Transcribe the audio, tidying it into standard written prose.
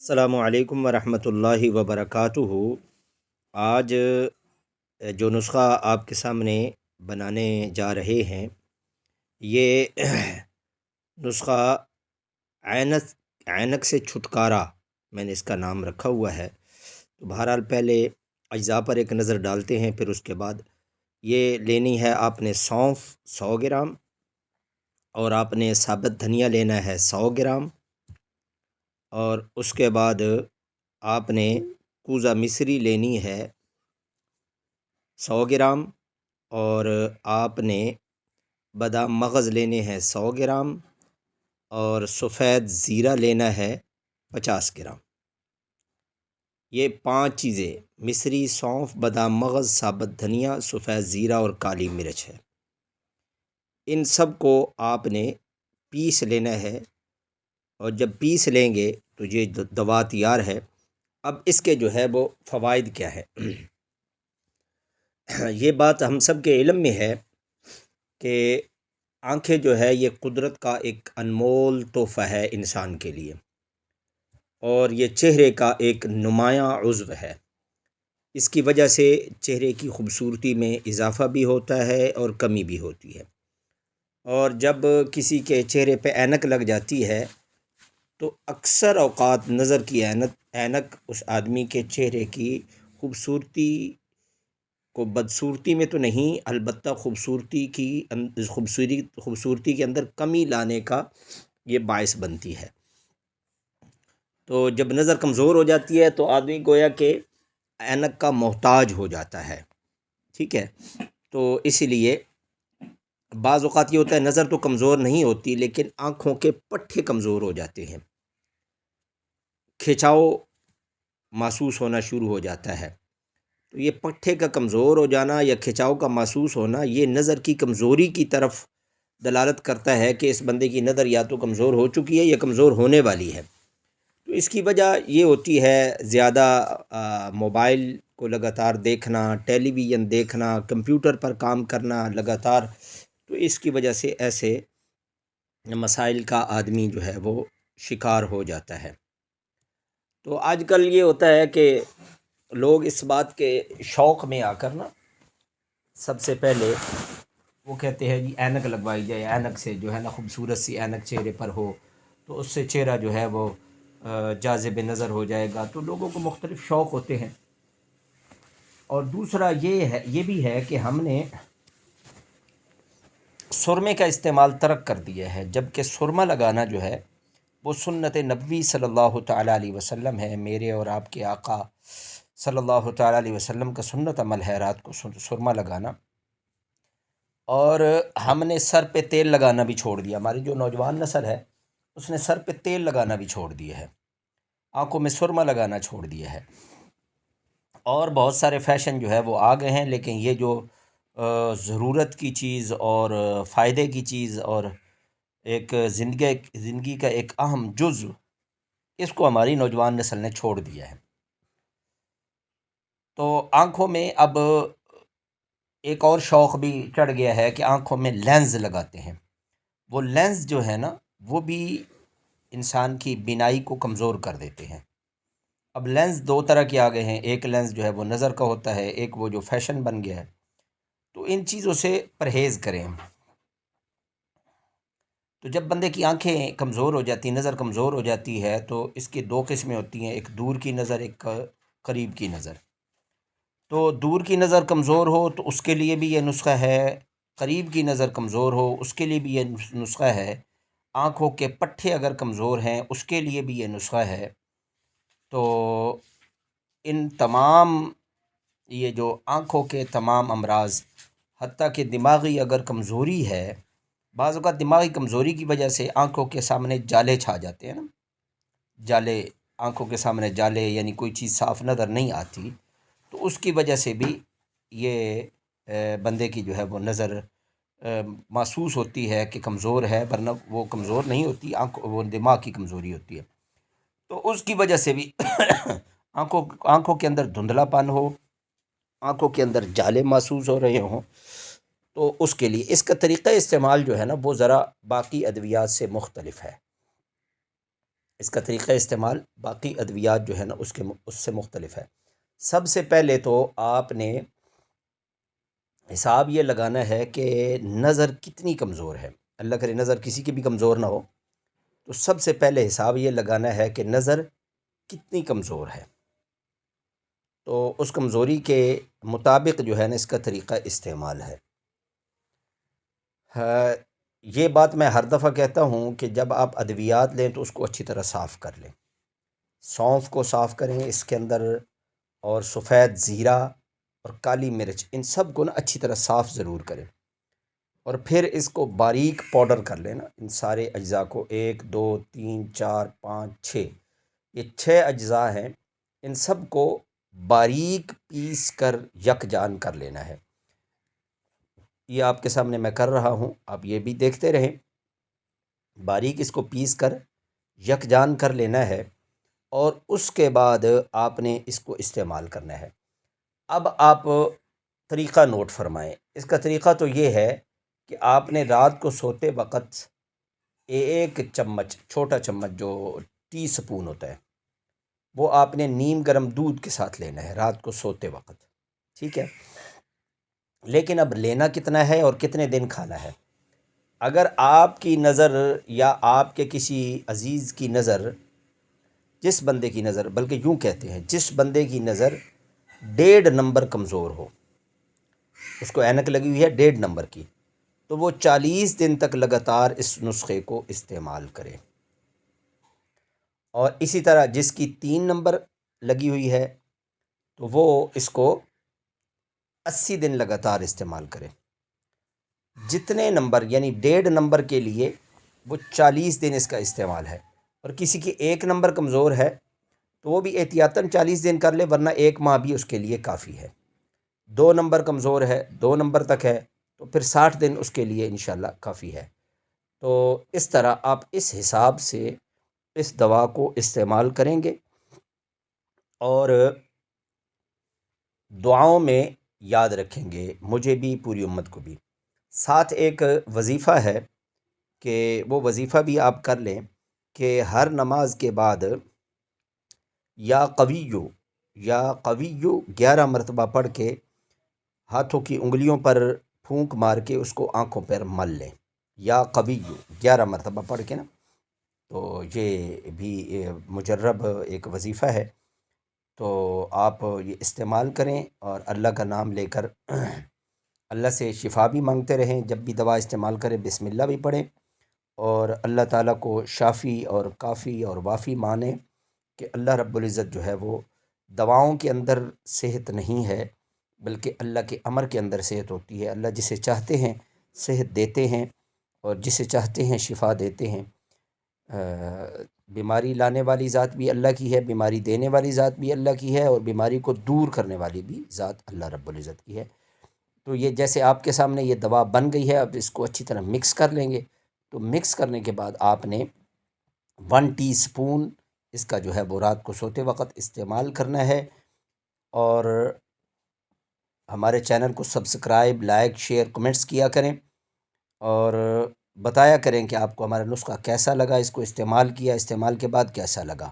السلام علیکم ورحمۃ اللہ وبرکاتہ۔ آج جو نسخہ آپ کے سامنے بنانے جا رہے ہیں یہ نسخہ عینک عینک سے چھٹکارا میں نے اس کا نام رکھا ہوا ہے۔ تو بہرحال پہلے اجزاء پر ایک نظر ڈالتے ہیں، پھر اس کے بعد یہ لینی ہے آپ نے سونف 100 گرام، اور آپ نے ثابت دھنیا لینا ہے 100 گرام، اور اس کے بعد آپ نے کوزہ مصری لینی ہے 100 گرام، اور آپ نے بادام مغز لینے ہیں 100 گرام، اور سفید زیرہ لینا ہے 50 گرام۔ یہ 5 چیزیں مصری، سونف، بادام مغز، ثابت دھنیا، سفید زیرہ اور کالی مرچ ہے۔ ان سب کو آپ نے پیس لینا ہے، اور جب پیس لیں گے تو یہ دوا تیار ہے۔ اب اس کے جو ہے وہ فوائد کیا ہے؟ یہ بات ہم سب کے علم میں ہے کہ آنکھیں جو ہے یہ قدرت کا ایک انمول تحفہ ہے انسان کے لیے، اور یہ چہرے کا ایک نمایاں عضو ہے۔ اس کی وجہ سے چہرے کی خوبصورتی میں اضافہ بھی ہوتا ہے اور کمی بھی ہوتی ہے، اور جب کسی کے چہرے پہ اینک لگ جاتی ہے تو اکثر اوقات نظر کی اینک اس آدمی کے چہرے کی خوبصورتی کو بدصورتی میں تو نہیں، البتہ خوبصورتی کے اندر کمی لانے کا یہ باعث بنتی ہے۔ تو جب نظر کمزور ہو جاتی ہے تو آدمی گویا کہ اینک کا محتاج ہو جاتا ہے، ٹھیک ہے۔ تو اسی لیے بعض اوقات یہ ہوتا ہے نظر تو کمزور نہیں ہوتی، لیکن آنکھوں کے پٹھے کمزور ہو جاتے ہیں، کھچاؤ محسوس ہونا شروع ہو جاتا ہے۔ تو یہ پٹھے کا کمزور ہو جانا یا کھچاؤ کا محسوس ہونا یہ نظر کی کمزوری کی طرف دلالت کرتا ہے کہ اس بندے کی نظر یا تو کمزور ہو چکی ہے یا کمزور ہونے والی ہے۔ تو اس کی وجہ یہ ہوتی ہے زیادہ موبائل کو لگاتار دیکھنا، ٹیلی ویژن دیکھنا، کمپیوٹر پر کام کرنا لگاتار، تو اس کی وجہ سے ایسے مسائل کا آدمی جو ہے وہ شکار ہو جاتا ہے۔ تو آج کل یہ ہوتا ہے کہ لوگ اس بات کے شوق میں آ کر نا سب سے پہلے وہ کہتے ہیں جی اینک لگوائی جائے، اینک سے جو ہے نا خوبصورت سی اینک چہرے پر ہو تو اس سے چہرہ جو ہے وہ جاذب نظر ہو جائے گا۔ تو لوگوں کو مختلف شوق ہوتے ہیں، اور دوسرا یہ بھی ہے کہ ہم نے سرمے کا استعمال ترک کر دیا ہے، جبکہ سرما لگانا جو ہے وہ سنت نبوی صلی اللہ تعالیٰ علیہ وسلم ہے۔ میرے اور آپ کے آقا صلی اللہ تعالیٰ علیہ وسلم کا سنت عمل ہے رات کو سرما لگانا، اور ہم نے سر پہ تیل لگانا بھی چھوڑ دیا۔ ہماری جو نوجوان نسل ہے اس نے سر پہ تیل لگانا بھی چھوڑ دیا ہے، آنکھوں میں سرما لگانا چھوڑ دیا ہے، اور بہت سارے فیشن جو ہے وہ آ گئے ہیں، لیکن یہ جو ضرورت کی چیز اور فائدے کی چیز اور ایک زندگی کا ایک اہم جزو، اس کو ہماری نوجوان نسل نے چھوڑ دیا ہے۔ تو آنکھوں میں اب ایک اور شوق بھی چڑھ گیا ہے کہ آنکھوں میں لینز لگاتے ہیں۔ وہ لینز جو ہے نا وہ بھی انسان کی بینائی کو کمزور کر دیتے ہیں۔ اب لینز دو طرح کے آ گئے ہیں، ایک لینز جو ہے وہ نظر کا ہوتا ہے، ایک وہ جو فیشن بن گیا ہے۔ تو ان چیزوں سے پرہیز کریں۔ تو جب بندے کی آنکھیں کمزور ہو جاتی ہیں، نظر کمزور ہو جاتی ہے، تو اس کی دو قسمیں ہوتی ہیں، ایک دور کی نظر، ایک قریب کی نظر۔ تو دور کی نظر کمزور ہو تو اس کے لیے بھی یہ نسخہ ہے، قریب کی نظر کمزور ہو اس کے لیے بھی یہ نسخہ ہے، آنکھوں کے پٹھے اگر کمزور ہیں اس کے لیے بھی یہ نسخہ ہے۔ تو ان تمام یہ جو آنکھوں کے تمام امراض، حتیٰ کہ دماغی اگر کمزوری ہے، بعض اوقات دماغی کمزوری کی وجہ سے آنکھوں کے سامنے جالے چھا جاتے ہیں نا، جالے، آنکھوں کے سامنے جالے، یعنی کوئی چیز صاف نظر نہیں آتی، تو اس کی وجہ سے بھی یہ بندے کی جو ہے وہ نظر محسوس ہوتی ہے کہ کمزور ہے، ورنہ وہ کمزور نہیں ہوتی، وہ دماغ کی کمزوری ہوتی ہے۔ تو اس کی وجہ سے بھی آنکھوں کے اندر دھندلا پن ہو، آنکھوں کے اندر جالے محسوس ہو رہے ہوں، تو اس کے لیے اس کا طریقہ استعمال جو ہے نا وہ ذرا باقی ادویات سے مختلف ہے۔ اس کا طریقہ استعمال باقی ادویات جو ہے نا اس سے مختلف ہے۔ سب سے پہلے تو آپ نے حساب یہ لگانا ہے کہ نظر کتنی کمزور ہے۔ اللہ کرے نظر کسی کی بھی کمزور نہ ہو، تو سب سے پہلے حساب یہ لگانا ہے کہ نظر کتنی کمزور ہے، تو اس کمزوری کے مطابق جو ہے نا اس کا طریقہ استعمال ہے۔ ہاں، یہ بات میں ہر دفعہ کہتا ہوں کہ جب آپ ادویات لیں تو اس کو اچھی طرح صاف کر لیں، سونف کو صاف کریں، اس کے اندر اور سفید زیرہ اور کالی مرچ، ان سب کو نا اچھی طرح صاف ضرور کریں، اور پھر اس کو باریک پاؤڈر کر لینا، ان سارے اجزاء کو 1 2 3 4 5 6، یہ 6 اجزاء ہیں، ان سب کو باریک پیس کر یکجان کر لینا ہے۔ یہ آپ کے سامنے میں کر رہا ہوں، آپ یہ بھی دیکھتے رہیں۔ باریک اس کو پیس کر یکجان کر لینا ہے، اور اس کے بعد آپ نے اس کو استعمال کرنا ہے۔ اب آپ طریقہ نوٹ فرمائیں۔ اس کا طریقہ تو یہ ہے کہ آپ نے رات کو سوتے وقت 1 چمچ، چھوٹا چمچ جو ٹی سپون ہوتا ہے، وہ آپ نے نیم گرم دودھ کے ساتھ لینا ہے رات کو سوتے وقت، ٹھیک ہے؟ لیکن اب لینا کتنا ہے اور کتنے دن کھانا ہے؟ اگر آپ کی نظر یا آپ کے کسی عزیز کی نظر، جس بندے کی نظر، بلکہ یوں کہتے ہیں جس بندے کی نظر 1.5 نمبر کمزور ہو، اس کو اینک لگی ہوئی ہے 1.5 نمبر کی، تو وہ 40 دن تک لگاتار اس نسخے کو استعمال کرے۔ اور اسی طرح جس کی 3 نمبر لگی ہوئی ہے تو وہ اس کو 80 دن لگاتار استعمال کرے۔ جتنے نمبر یعنی 1.5 نمبر کے لیے وہ 40 دن اس کا استعمال ہے، اور کسی کی 1 نمبر کمزور ہے تو وہ بھی احتیاطاً 40 دن کر لے، ورنہ 1 ماہ بھی اس کے لیے کافی ہے۔ 2 نمبر کمزور ہے، 2 نمبر تک ہے، تو پھر 60 دن اس کے لیے انشاءاللہ کافی ہے۔ تو اس طرح آپ اس حساب سے اس دوا کو استعمال کریں گے، اور دعاؤں میں یاد رکھیں گے، مجھے بھی پوری امت کو بھی۔ ساتھ ایک وظیفہ ہے کہ وہ وظیفہ بھی آپ کر لیں کہ ہر نماز کے بعد یا قویو، یا قویو 11 مرتبہ پڑھ کے ہاتھوں کی انگلیوں پر پھونک مار کے اس کو آنکھوں پر مل لیں، یا قویو 11 مرتبہ پڑھ کے نا، تو یہ بھی مجرب ایک وظیفہ ہے، تو آپ یہ استعمال کریں، اور اللہ کا نام لے کر اللہ سے شفا بھی مانگتے رہیں، جب بھی دوا استعمال کریں بسم اللہ بھی پڑھیں، اور اللہ تعالیٰ کو شافی اور کافی اور وافی مانیں کہ اللہ رب العزت جو ہے وہ دواؤں کے اندر صحت نہیں ہے، بلکہ اللہ کے امر کے اندر صحت ہوتی ہے۔ اللہ جسے چاہتے ہیں صحت دیتے ہیں، اور جسے چاہتے ہیں شفا دیتے ہیں۔ بیماری لانے والی ذات بھی اللہ کی ہے، بیماری دینے والی ذات بھی اللہ کی ہے، اور بیماری کو دور کرنے والی بھی ذات اللہ رب العزت کی ہے۔ تو یہ جیسے آپ کے سامنے یہ دوا بن گئی ہے، اب اس کو اچھی طرح مکس کر لیں گے۔ تو مکس کرنے کے بعد آپ نے 1 ٹی سپون اس کا جو ہے وہ رات کو سوتے وقت استعمال کرنا ہے، اور ہمارے چینل کو سبسکرائب، لائک، شیئر، کمنٹس کیا کریں، اور بتایا کریں کہ آپ کو ہمارا نسخہ کیسا لگا، اس کو استعمال کیا، استعمال کے بعد کیسا لگا۔